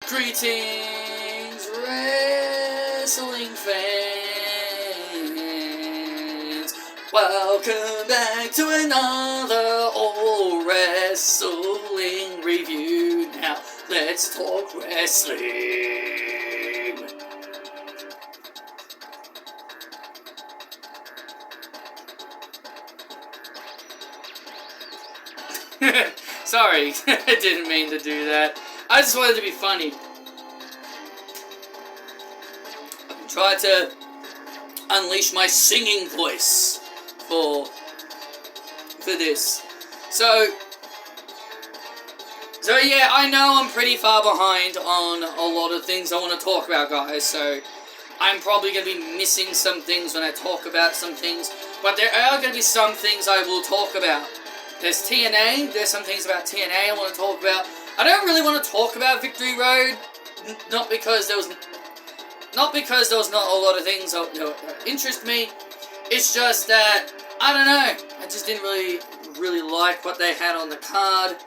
Greetings, wrestling fans. Welcome back to another All Wrestling review. Now, let's talk wrestling. Sorry, I didn't mean to do that. I just wanted to be funny. Try to unleash my singing voice for this. So yeah, I know I'm pretty far behind on a lot of things I want to talk about, guys. So I'm probably going to be missing some things when I talk about some things. But there are going to be some things I will talk about. There's TNA. There's some things about TNA I want to talk about. I don't really want to talk about Victory Road, not because there was not a lot of things that interest me. It's just that I don't know. I just didn't really like what they had on the card.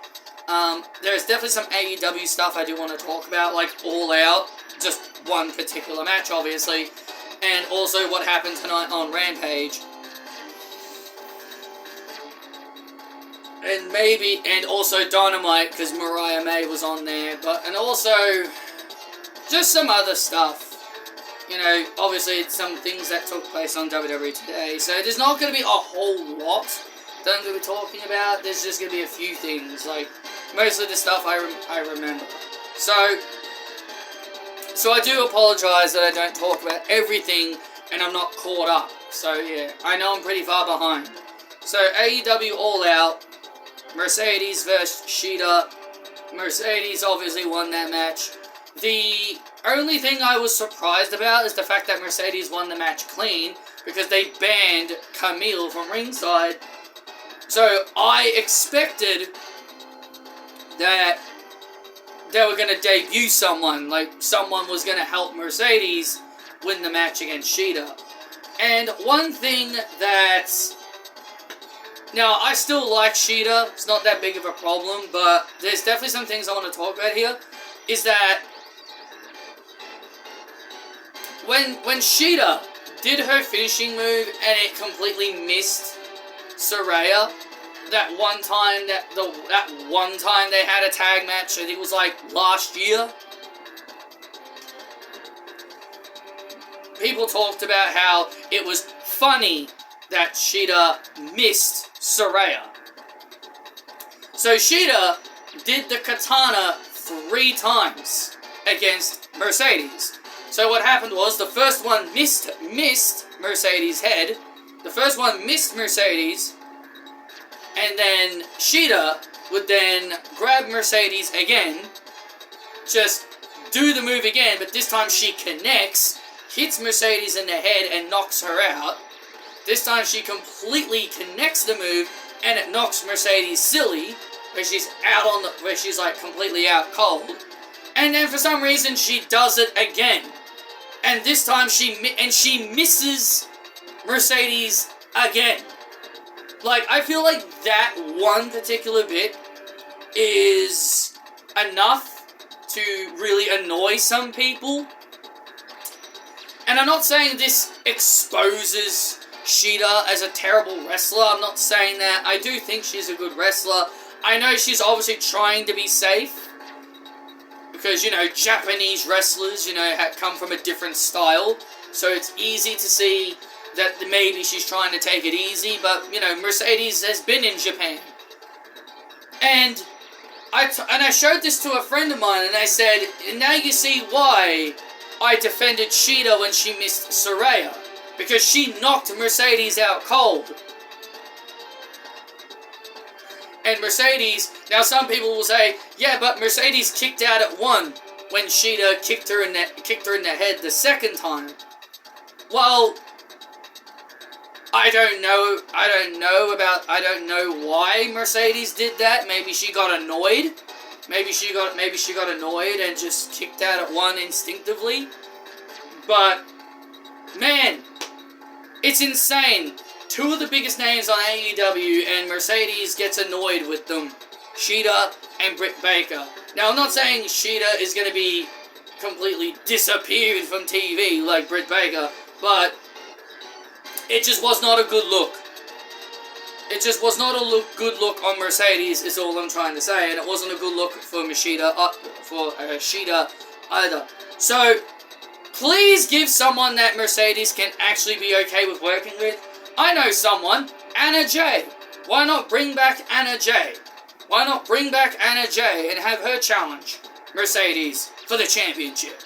There's definitely some AEW stuff I do want to talk about, like All Out, just one particular match, obviously, and also what happened tonight on Rampage. And also Dynamite, because Mariah May was on there, and also just some other stuff. You know, obviously some things that took place on WWE today. So there's not going to be a whole lot that I'm going to be talking about. There's just going to be a few things, like mostly the stuff I remember. So I do apologize that I don't talk about everything and I'm not caught up. So yeah, I know I'm pretty far behind. So AEW All Out. Mercedes versus Shida. Mercedes obviously won that match. The only thing I was surprised about is the fact that Mercedes won the match clean, because they banned Camille from ringside. So I expected that they were going to debut someone, like someone was going to help Mercedes win the match against Shida. And one thing that... Now, I still like Shida, it's not that big of a problem, but there's definitely some things I want to talk about here, is that when Shida did her finishing move and it completely missed Saraya, that one time they had a tag match, I think it was like last year, people talked about how it was funny that Shida missed Saraya. So Shida did the katana 3 times against Mercedes. So what happened was the first one missed Mercedes' head. The first one missed Mercedes. And then Shida would then grab Mercedes again. Just do the move again, but this time she connects, hits Mercedes in the head and knocks her out. This time she completely connects the move and it knocks Mercedes silly, where she's like completely out cold. And then for some reason she does it again. And this time she misses Mercedes again. Like, I feel like that one particular bit is enough to really annoy some people. And I'm not saying this exposes Shida as a terrible wrestler. I'm not saying that. I do think she's a good wrestler. I know she's obviously trying to be safe, because, you know, Japanese wrestlers, you know, come from a different style, so it's easy to see that maybe she's trying to take it easy, but, you know, Mercedes has been in Japan. And I showed this to a friend of mine, and I said, now you see why I defended Shida when she missed Saraya. Because she knocked Mercedes out cold. And Mercedes, now some people will say, yeah, but Mercedes kicked out at 1 when Shida kicked her in the head the second time. Well, I don't know why Mercedes did that. Maybe she got annoyed. Maybe she got annoyed and just kicked out at 1 instinctively. But man, it's insane. 2 of the biggest names on AEW, and Mercedes gets annoyed with them. Shida and Britt Baker. Now, I'm not saying Shida is going to be completely disappeared from TV like Britt Baker, but it just was not a good look. It just was not a good look on Mercedes, is all I'm trying to say, and it wasn't a good look for Shida either. So, please give someone that Mercedes can actually be okay with working with. I know someone, Anna Jay. Why not bring back Anna Jay? Why not bring back Anna Jay and have her challenge Mercedes for the championship?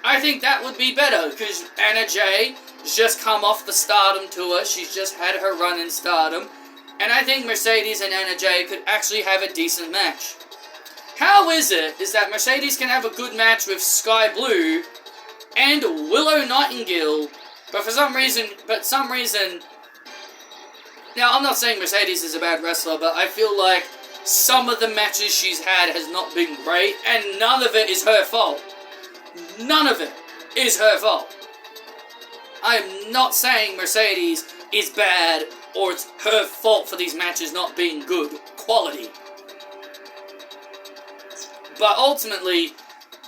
I think that would be better, because Anna Jay has just come off the Stardom tour. She's just had her run in Stardom. And I think Mercedes and Anna Jay could actually have a decent match. How is that Mercedes can have a good match with Sky Blue and Willow Nightingale, but for some reason, now I'm not saying Mercedes is a bad wrestler, but I feel like some of the matches she's had has not been great, and none of it is her fault. None of it is her fault. I am not saying Mercedes is bad or it's her fault for these matches not being good quality. But ultimately,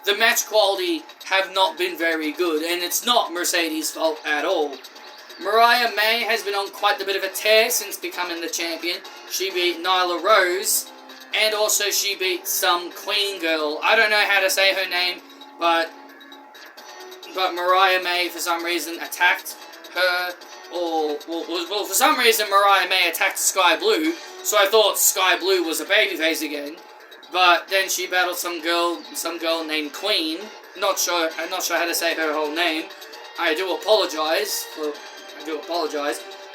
the match quality have not been very good, and it's not Mercedes' fault at all. Mariah May has been on quite a bit of a tear since becoming the champion. She beat Nyla Rose, and also she beat some Queen girl. I don't know how to say her name, but Mariah May, for some reason, attacked her, or, well, for some reason, Mariah May attacked Sky Blue, so I thought Sky Blue was a babyface again, but then she battled some girl named Queen. I'm not sure how to say her whole name. I do apologize,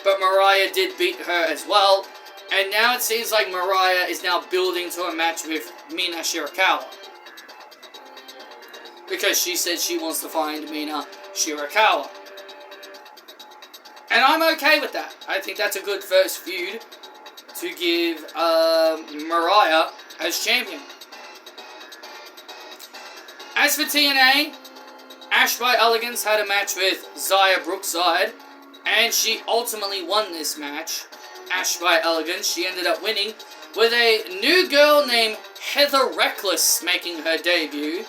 but Mariah did beat her as well, and now it seems like Mariah is now building to a match with Mina Shirakawa, because she said she wants to find Mina Shirakawa. And I'm okay with that. I think that's a good first feud to give Mariah as champion. As for TNA, Ash by Elegance had a match with Xia Brookside, and she ultimately won this match. Ash by Elegance, she ended up winning with a new girl named Heather Reckless making her debut.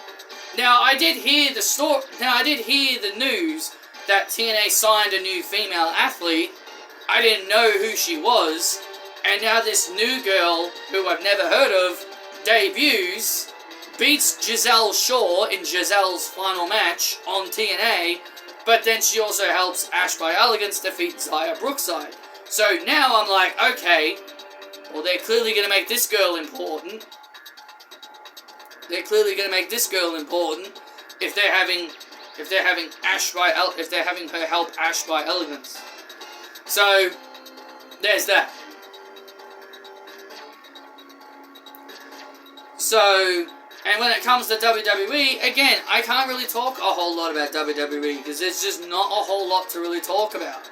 Now, I did hear the news that TNA signed a new female athlete. I didn't know who she was, and now this new girl, who I've never heard of, debuts, beats Giselle Shaw in Giselle's final match on TNA, but then she also helps Ash by Elegance defeat Xia Brookside. So now I'm like, okay, well, they're clearly going to make this girl important. They're clearly going to make this girl important if they're having her help Ash by Elegance. So there's that. So, and when it comes to WWE, again, I can't really talk a whole lot about WWE because there's just not a whole lot to really talk about.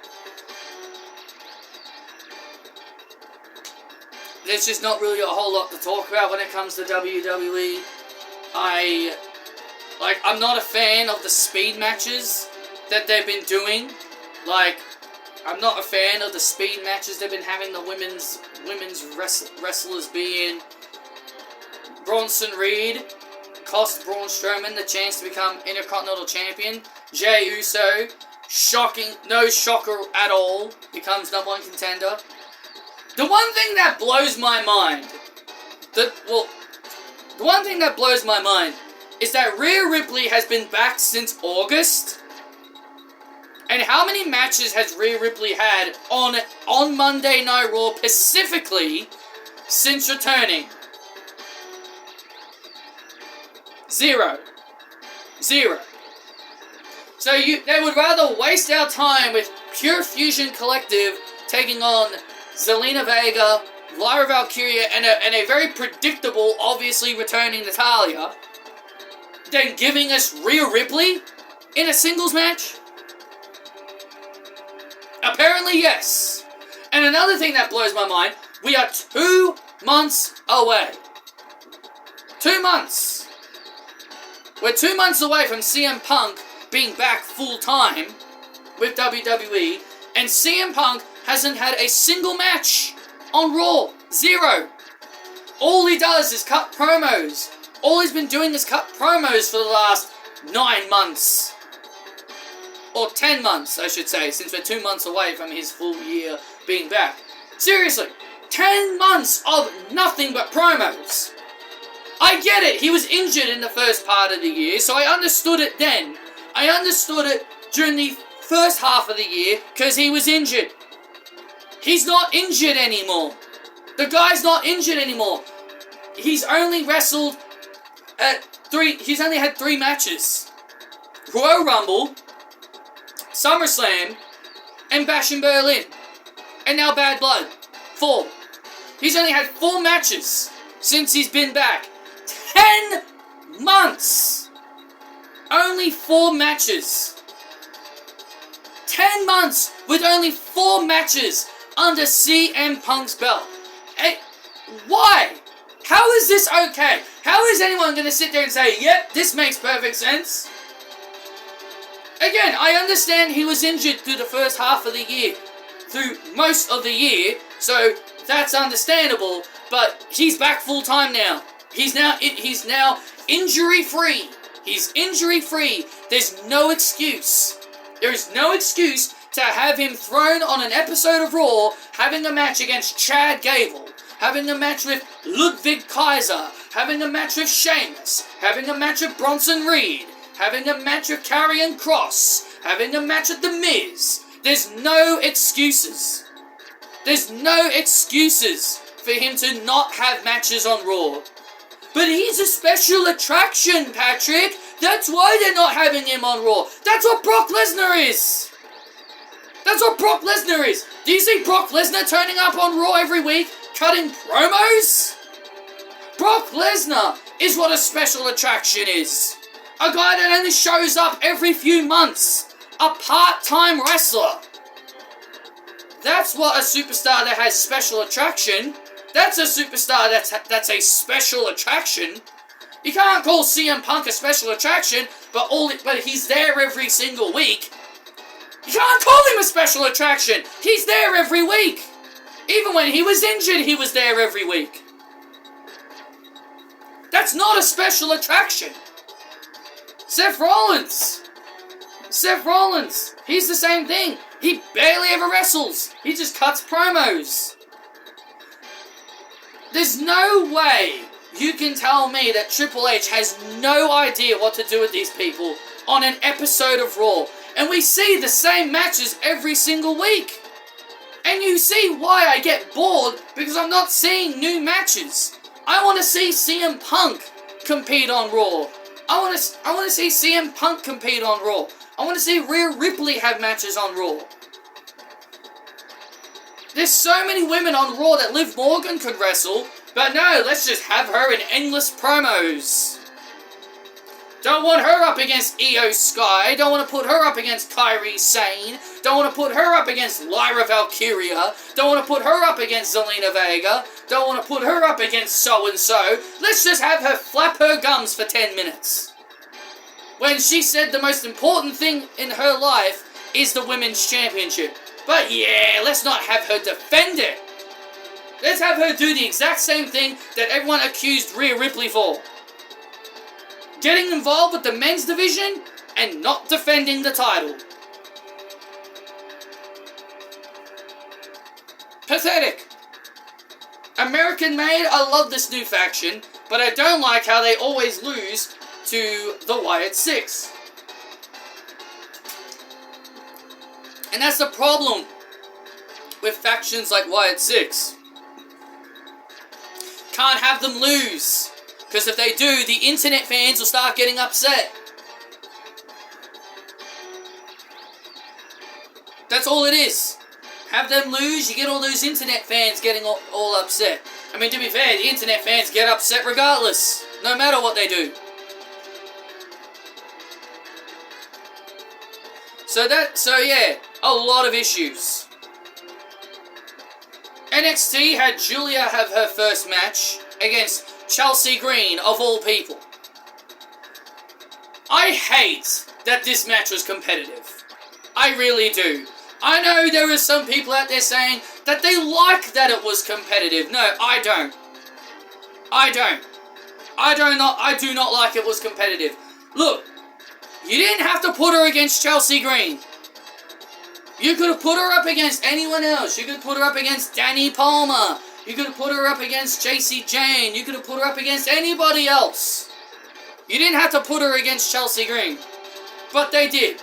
There's just not really a whole lot to talk about when it comes to WWE. I'm not a fan of the speed matches that they've been doing. I'm not a fan of the speed matches they've been having the women's wrestlers being. Bronson Reed cost Braun Strowman the chance to become Intercontinental Champion. Jey Uso, no shocker at all, becomes #1 contender. The one thing that blows my mind, is that Rhea Ripley has been back since August. And how many matches has Rhea Ripley had on Monday Night Raw specifically since returning? Zero. So they would rather waste our time with Pure Fusion Collective taking on Zelina Vega, Lyra Valkyria, and a very predictable, obviously returning Natalya, than giving us Rhea Ripley in a singles match? Apparently, yes. And another thing that blows my mind, we are 2 months away. 2 months. We're 2 months away from CM Punk being back full-time with WWE, and CM Punk hasn't had a single match on Raw. 0. All he does is cut promos. All he's been doing is cut promos for the last 9 months. Or 10 months, I should say, since we're 2 months away from his full year being back. Seriously, 10 months of nothing but promos. I get it, he was injured in the first part of the year, so I understood it then. I understood it during the first half of the year, because he was injured. He's not injured anymore. The guy's not injured anymore. He's only wrestled he's only had 3 matches. Royal Rumble, SummerSlam, and Bash in Berlin. And now Bad Blood. 4. He's only had 4 matches since he's been back. 10 months! Only 4 matches. 10 months with only 4 matches under CM Punk's belt. Hey, why? How is this okay? How is anyone going to sit there and say, yep, this makes perfect sense? Again, I understand he was injured through the first half of the year, through most of the year, so that's understandable, but he's back full time now. He's now injury-free. He's injury-free. There's no excuse. There is no excuse to have him thrown on an episode of Raw, having a match against Chad Gable, having a match with Ludwig Kaiser, having a match with Sheamus, having a match with Bronson Reed, having a match with Karrion Kross, having a match with The Miz. There's no excuses. There's no excuses for him to not have matches on Raw. But he's a special attraction, Patrick. That's why they're not having him on Raw. That's what Brock Lesnar is. That's what Brock Lesnar is. Do you see Brock Lesnar turning up on Raw every week, cutting promos? Brock Lesnar is what a special attraction is. A guy that only shows up every few months. A part-time wrestler. That's what a superstar that has special attraction. That's a superstar that's a special attraction. You can't call CM Punk a special attraction, but he's there every single week. You can't call him a special attraction. He's there every week. Even when he was injured, he was there every week. That's not a special attraction. Seth Rollins. He's the same thing. He barely ever wrestles. He just cuts promos. There's no way you can tell me that Triple H has no idea what to do with these people on an episode of Raw. And we see the same matches every single week. And you see why I get bored, because I'm not seeing new matches. I want to see CM Punk compete on Raw. I want to see CM Punk compete on Raw. I want to see Rhea Ripley have matches on Raw. There's so many women on Raw that Liv Morgan could wrestle, but no, let's just have her in endless promos. Don't want her up against Io Sky. Don't want to put her up against Kairi Sane. Don't want to put her up against Lyra Valkyria. Don't want to put her up against Zelina Vega. Don't want to put her up against so-and-so. Let's just have her flap her gums for 10 minutes. When she said the most important thing in her life is the Women's Championship. But yeah, let's not have her defend it. Let's have her do the exact same thing that everyone accused Rhea Ripley for. Getting involved with the men's division and not defending the title. Pathetic. American made, I love this new faction, but I don't like how they always lose to the Wyatt Six. And that's the problem with factions like Wyatt Six. Can't have them lose. Because if they do, the internet fans will start getting upset. That's all it is. Have them lose, you get all those internet fans getting all upset. I mean, to be fair, the internet fans get upset regardless. No matter what they do. So yeah, a lot of issues. NXT had Julia have her first match against Chelsea Green, of all people. I hate that this match was competitive. I really do. I know there are some people out there saying that they like that it was competitive. No, I don't. I don't. I do not like it was competitive. Look, you didn't have to put her against Chelsea Green. You could have put her up against anyone else. You could have put her up against Danny Palmer. You could have put her up against JC Jane. You could have put her up against anybody else. You didn't have to put her against Chelsea Green. But they did.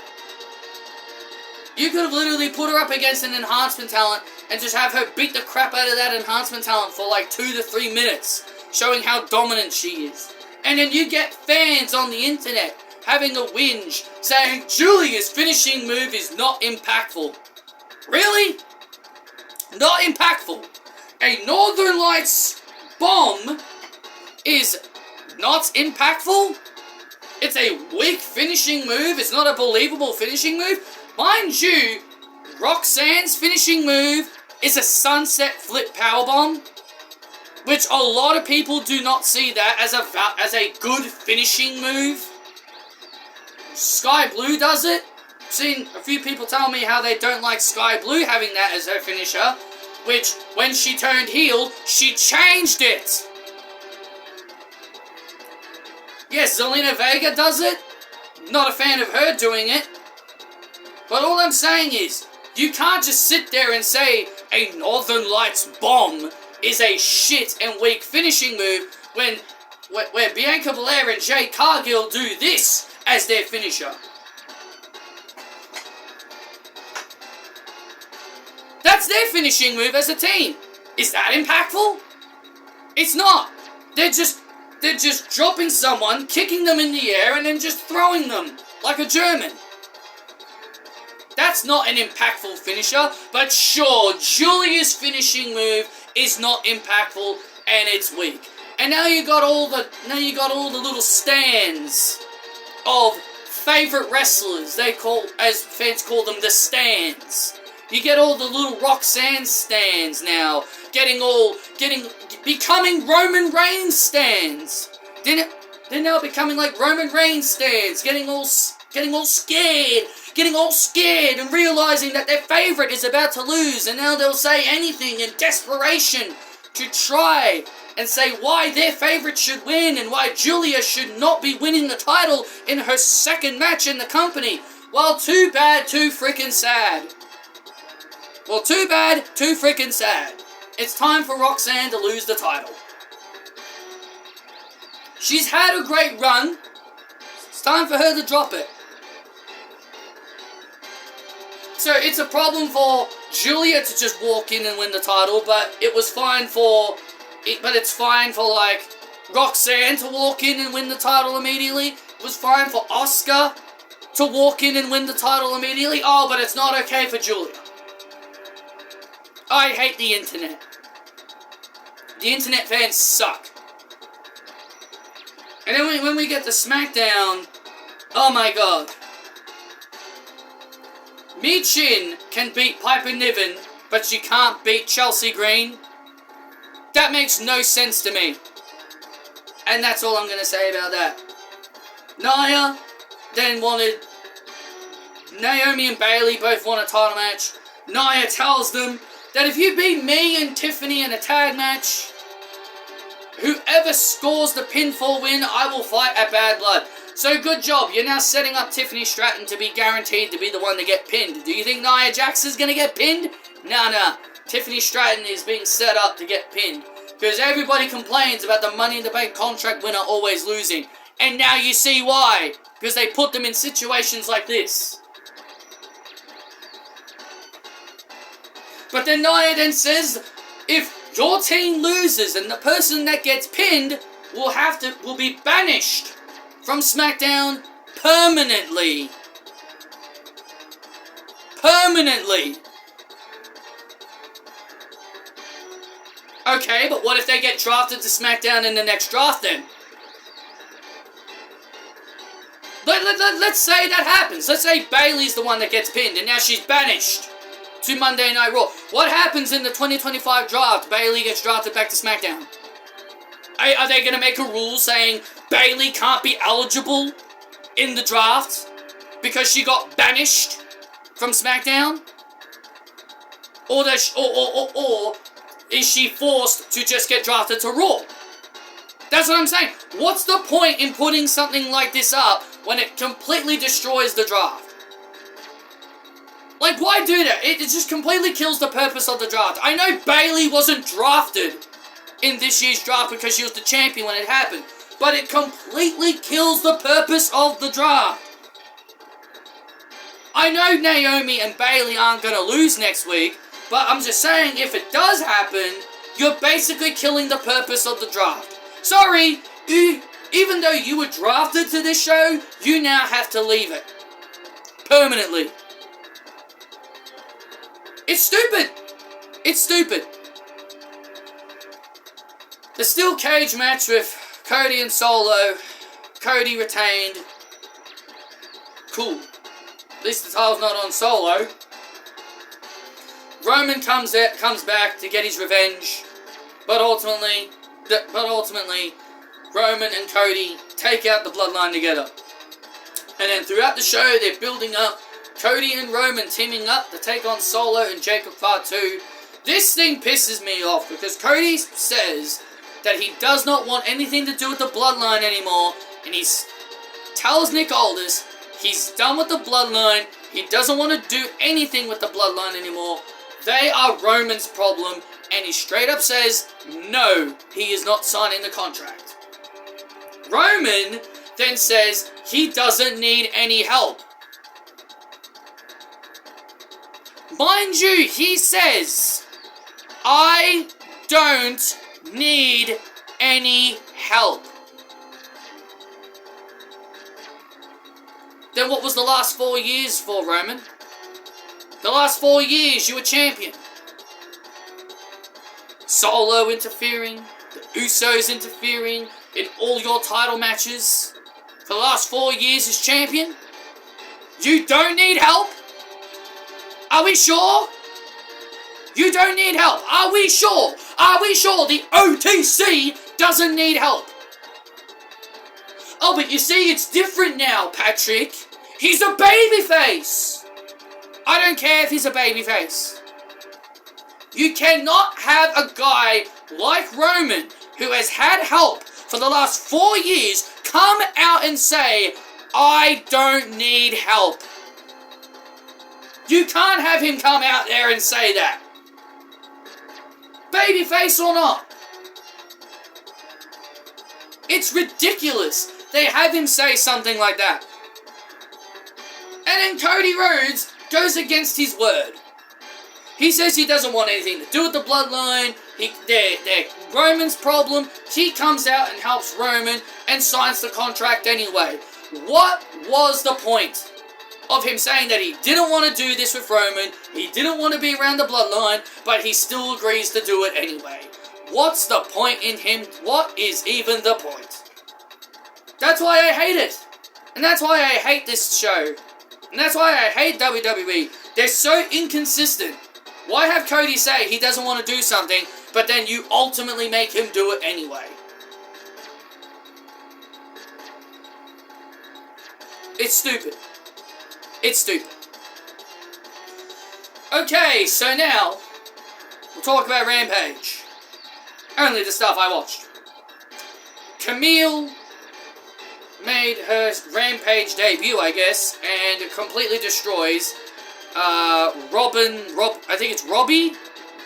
You could have literally put her up against an enhancement talent and just have her beat the crap out of that enhancement talent for like 2 to 3 minutes, showing how dominant she is. And then you get fans on the internet having a whinge, saying Julia's finishing move is not impactful. Really? Not impactful. A Northern Lights bomb is not impactful? It's a weak finishing move? It's not a believable finishing move? Mind you, Roxanne's finishing move is a sunset flip powerbomb, which a lot of people do not see that as a good finishing move. Sky Blue does it. I've seen a few people tell me how they don't like Sky Blue having that as her finisher, which, when she turned heel, she changed it. Yes, Zelina Vega does it. Not a fan of her doing it. But all I'm saying is, you can't just sit there and say a Northern Lights bomb is a shit and weak finishing move where Bianca Belair and Jade Cargill do this as their finisher. That's their finishing move as a team. Is that impactful? It's not. They're just dropping someone, kicking them in the air, and then just throwing them like a German. That's not an impactful finisher, but sure, Julia's finishing move is not impactful and it's weak. And now you got all the little stands of favorite wrestlers. As fans call them, the stands. You get all the little Roxanne stands now, becoming Roman Reigns stands. They're now becoming like Roman Reigns stands, getting all scared and realizing that their favorite is about to lose, and now they'll say anything in desperation to try and say why their favorite should win and why Julia should not be winning the title in her second match in the company. Well, too bad, too freaking sad. Well, too bad, too freaking sad. It's time for Roxanne to lose the title. She's had a great run. It's time for her to drop it. So it's a problem for Julia to just walk in and win the title, but it's fine for like Roxanne to walk in and win the title immediately. It was fine for Asuka to walk in and win the title immediately. Oh, but it's not okay for Julia. I hate the internet. The internet fans suck. And then when we get to SmackDown, oh my god. Michin can beat Piper Niven, but she can't beat Chelsea Green. That makes no sense to me. And that's all I'm going to say about that. Nia then wanted... Naomi and Bayley both want a title match. Nia tells them that if you beat me and Tiffany in a tag match, whoever scores the pinfall win, I will fight at Bad Blood. So good job, you're now setting up Tiffany Stratton to be guaranteed to be the one to get pinned. Do you think Nia Jax is going to get pinned? Nah. Tiffany Stratton is being set up to get pinned. Because everybody complains about the Money in the Bank contract winner always losing. And now you see why. Because they put them in situations like this. But then Nia then says, if your team loses and the person that gets pinned will be banished from SmackDown permanently. Permanently. Okay, but what if they get drafted to SmackDown in the next draft then? Let's say that happens. Let's say Bayley's the one that gets pinned and now she's banished to Monday Night Raw. What happens in the 2025 draft? Bayley gets drafted back to SmackDown. Are they going to make a rule saying Bayley can't be eligible in the draft because she got banished from SmackDown? Or is she forced to just get drafted to Raw? That's what I'm saying. What's the point in putting something like this up when it completely destroys the draft? Like, why do that? It just completely kills the purpose of the draft. I know Bayley wasn't drafted in this year's draft because she was the champion when it happened, but it completely kills the purpose of the draft. I know Naomi and Bayley aren't going to lose next week, but I'm just saying, if it does happen, you're basically killing the purpose of the draft. Sorry, even though you were drafted to this show, you now have to leave it. Permanently. It's stupid. It's stupid. The steel cage match with Cody and Solo. Cody retained. Cool. At least the title's not on Solo. Roman comes back to get his revenge, but ultimately, Roman and Cody take out the Bloodline together. And then throughout the show, they're building up Cody and Roman teaming up to take on Solo and Jacob Part 2. This thing pisses me off because Cody says that he does not want anything to do with the Bloodline anymore, and he tells Nick Aldis he's done with the Bloodline, he doesn't want to do anything with the Bloodline anymore. They are Roman's problem, and he straight up says, no, he is not signing the contract. Roman then says he doesn't need any help. Mind you, he says, I don't need any help. Then what was the last 4 years for, Roman? The last 4 years you were champion. Solo interfering, the Usos interfering in all your title matches. For the last 4 years as champion? You don't need help? Are we sure? You don't need help. Are we sure? Are we sure the OTC doesn't need help? Oh, but you see, it's different now, Patrick. He's a babyface. I don't care if he's a babyface. You cannot have a guy like Roman, who has had help for the last 4 years, come out and say, I don't need help. You can't have him come out there and say that. Babyface or not. It's ridiculous. They have him say something like that. And then Cody Rhodes goes against his word. He says he doesn't want anything to do with the Bloodline. They're Roman's problem. He comes out and helps Roman and signs the contract anyway. What was the point of him saying that he didn't want to do this with Roman, he didn't want to be around the Bloodline, but he still agrees to do it anyway? What's the point in him? What is even the point? That's why I hate it. And that's why I hate this show. And that's why I hate WWE. They're so inconsistent. Why have Cody say he doesn't want to do something, but then you ultimately make him do it anyway? It's stupid. It's stupid. Okay, so now we'll talk about Rampage. Only the stuff I watched. Camille made her Rampage debut, I guess, and completely destroys I think it's Robbie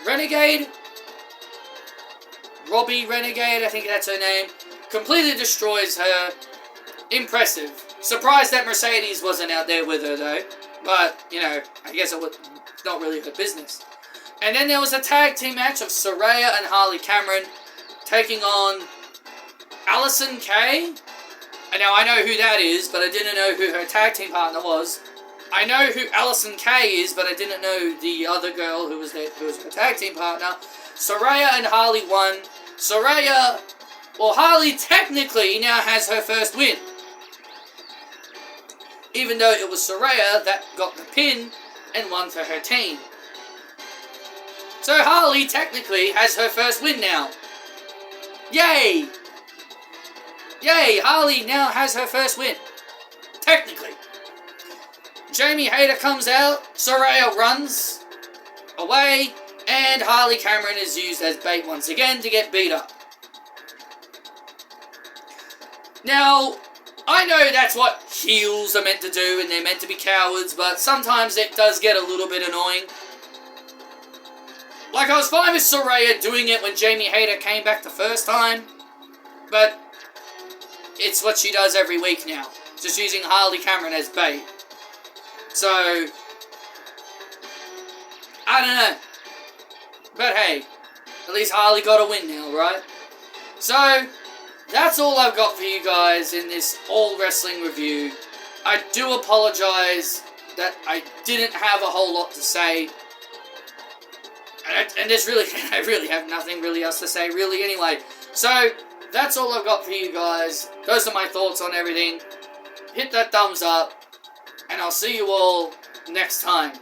Renegade? Robbie Renegade, I think that's her name. Completely destroys her. Impressive. Surprised that Mercedes wasn't out there with her, though. But, you know, I guess it's not really her business. And then there was a tag team match of Saraya and Harley Cameron taking on Allison Kay. And now I know who that is, but I didn't know who her tag team partner was. I know who Allison Kay is, but I didn't know the other girl who was her tag team partner. Saraya and Harley won. Harley technically now has her first win. Even though it was Saraya that got the pin and won for her team. So Harley technically has her first win now. Yay! Yay! Harley now has her first win. Technically. Jamie Hayter comes out, Saraya runs away, and Harley Cameron is used as bait once again to get beat up. Now, I know that's what heels are meant to do, and they're meant to be cowards, but sometimes it does get a little bit annoying. Like, I was fine with Saraya doing it when Jamie Hayter came back the first time, but it's what she does every week now. Just using Harley Cameron as bait. So, I don't know. But hey, at least Harley got a win now, right? So, that's all I've got for you guys in this All Wrestling review. I do apologize that I didn't have a whole lot to say. And there's really, I really have nothing really else to say, really, anyway. So, that's all I've got for you guys. Those are my thoughts on everything. Hit that thumbs up, and I'll see you all next time.